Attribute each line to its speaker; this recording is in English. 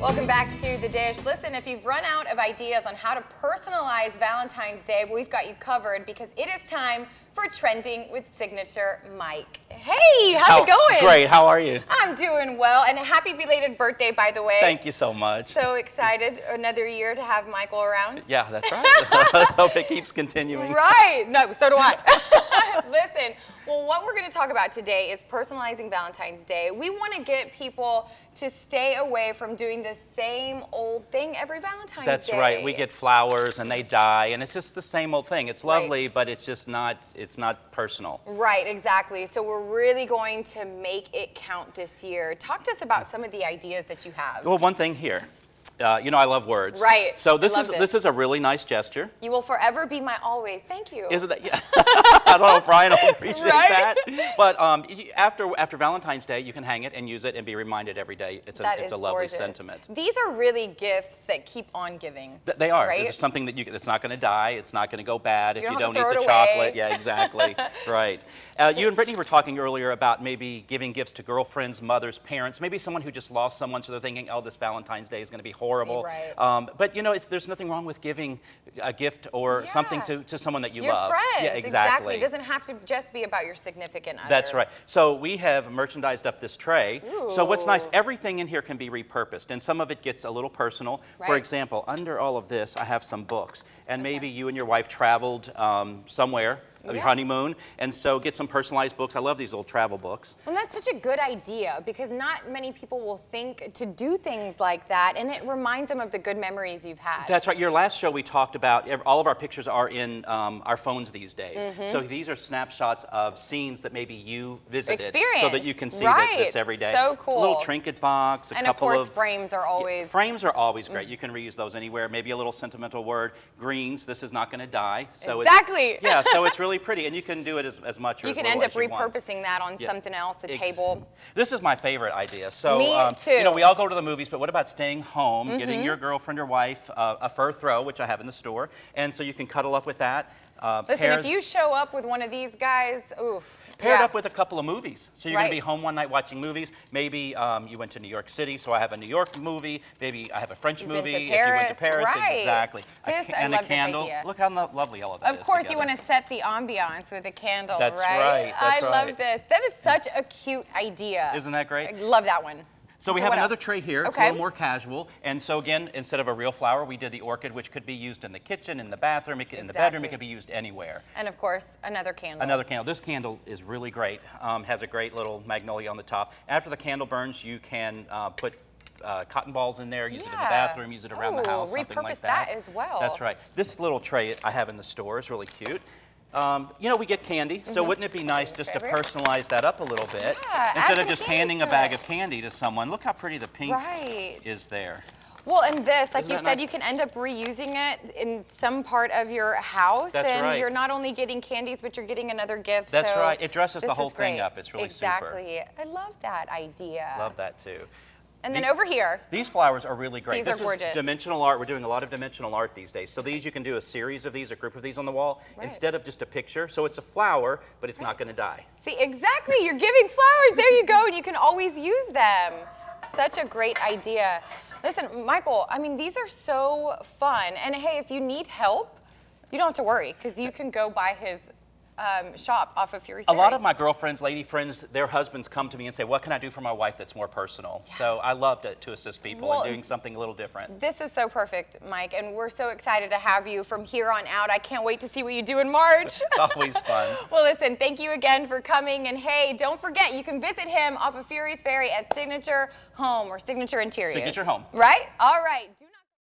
Speaker 1: Welcome back to The Dish. Listen, if you've run out of ideas on how to personalize Valentine's Day, we've got you covered because it is time for Trending with Signature Mike. Hey, how's it going?
Speaker 2: Great, how are you?
Speaker 1: I'm doing well, and a happy belated birthday, by the way.
Speaker 2: Thank you so much.
Speaker 1: So excited, another year to have Michael around.
Speaker 2: Yeah, that's right. Hope it keeps continuing.
Speaker 1: Right, no, so do I. Listen, well, what we're going to talk about today is personalizing Valentine's Day. We want to get people to stay away from doing the same old thing every Valentine's Day.
Speaker 2: That's right. We get flowers and they die, and it's just the same old thing. It's lovely, but it's just not, it's not personal.
Speaker 1: Right, exactly. So we're really going to make it count this year. Talk to us about some of the ideas that you have.
Speaker 2: Well, one thing here. You know I love words.
Speaker 1: Right.
Speaker 2: So this is a really nice gesture.
Speaker 1: You will forever be my always. Thank you.
Speaker 2: Isn't that? Yeah. I don't know if Brian will appreciate
Speaker 1: Right?
Speaker 2: that. But after Valentine's Day, you can hang it and use it and be reminded every day. It's a lovely
Speaker 1: gorgeous
Speaker 2: sentiment.
Speaker 1: These are really gifts that keep on giving.
Speaker 2: They are.
Speaker 1: Right?
Speaker 2: It's something that it's not going to die. It's not going to go bad if you don't eat
Speaker 1: throw it
Speaker 2: the
Speaker 1: away.
Speaker 2: chocolate. Yeah, exactly. Right. You and Brittany were talking earlier about maybe giving gifts to girlfriends, mothers, parents, maybe someone who just lost someone, so they're thinking, oh, this Valentine's Day is going to be horrible.
Speaker 1: Right.
Speaker 2: But you know, there's nothing wrong with giving a gift or something to someone that you love.
Speaker 1: Your friends.
Speaker 2: Yeah, exactly.
Speaker 1: It doesn't have to just be about your significant other.
Speaker 2: That's right. So we have merchandised up this tray.
Speaker 1: Ooh.
Speaker 2: So what's nice, everything in here can be repurposed, and some of it gets a little personal.
Speaker 1: Right.
Speaker 2: For example, under all of this, I have some books, and maybe you and your wife traveled somewhere. Your honeymoon, and so get some personalized books. I love these little travel books.
Speaker 1: And that's such a good idea because not many people will think to do things like that, and it reminds them of the good memories you've had.
Speaker 2: That's right. Your last show we talked about, all of our pictures are in our phones these days. So these are snapshots of scenes that maybe you visited. So that you can see this every day.
Speaker 1: So cool.
Speaker 2: A little trinket box,
Speaker 1: and of course frames are always...
Speaker 2: Frames are always great. You can reuse those anywhere. Maybe a little sentimental word. Greens, this is not going to die. So
Speaker 1: exactly.
Speaker 2: So it's really pretty, and you can do it as much or as little as you want. You can end up
Speaker 1: repurposing that on something else, the table.
Speaker 2: This is my favorite idea. So,
Speaker 1: me too.
Speaker 2: You know, we all go to the movies, but what about staying home, getting your girlfriend or wife a fur throw, which I have in the store, and so you can cuddle up with that.
Speaker 1: Listen, if you show up with one of these guys, oof.
Speaker 2: Paired up with a couple of movies. So you're going to be home one night watching movies. Maybe you went to New York City, so I have a New York movie. Maybe I have a French movie.
Speaker 1: If you went to Paris,
Speaker 2: exactly.
Speaker 1: I love this idea.
Speaker 2: Look how lovely all of that is.
Speaker 1: Of course,
Speaker 2: together.
Speaker 1: you want to set the ambiance with a candle,
Speaker 2: That's right?
Speaker 1: I love this. That is such a cute idea.
Speaker 2: Isn't that great?
Speaker 1: I love that one.
Speaker 2: So we have another tray here. It's a
Speaker 1: Okay.
Speaker 2: little more casual. And so again, instead of a real flower, we did the orchid, which could be used in the kitchen, in the bathroom, in the bedroom. It could be used anywhere.
Speaker 1: And of course, another candle.
Speaker 2: Another candle. This candle is really great. Has a great little magnolia on the top. After the candle burns, you can put cotton balls in there, use it in the bathroom, use it around the house, something like that.
Speaker 1: Repurpose that as well.
Speaker 2: That's right. This little tray I have in the store is really cute. You know, we get candy, so wouldn't it be nice just to personalize that up a little bit? Instead of just handing a bag of candy to someone. Look how pretty the pink is there.
Speaker 1: Well, and this, like you said, you can end up reusing it in some part of your house.
Speaker 2: That's right.
Speaker 1: You're not only getting candies, but you're getting another gift.
Speaker 2: That's right. It dresses the whole thing up. It's really super.
Speaker 1: Exactly. I love that idea.
Speaker 2: Love that too.
Speaker 1: And then over here.
Speaker 2: These flowers are really great.
Speaker 1: These are gorgeous.
Speaker 2: This is dimensional art. We're doing a lot of dimensional art these days. So these, you can do a series of these, a group of these on the wall, instead of just a picture. So it's a flower, but it's not going to die.
Speaker 1: See, exactly. You're giving flowers. There you go. And you can always use them. Such a great idea. Listen, Michael, I mean, these are so fun. And hey, if you need help, you don't have to worry because you can go by his shop off of Fury's Ferry.
Speaker 2: A lot of my girlfriends, lady friends, their husbands come to me and say, what can I do for my wife that's more personal? So I love to assist people in doing something a little different.
Speaker 1: This is so perfect, Mike, and we're so excited to have you from here on out. I can't wait to see what you do in March.
Speaker 2: It's always fun.
Speaker 1: Well, listen, thank you again for coming, and hey, don't forget, you can visit him off of Fury's Ferry at Signature Home or Signature Interiors.
Speaker 2: Signature Home.
Speaker 1: Right? All right.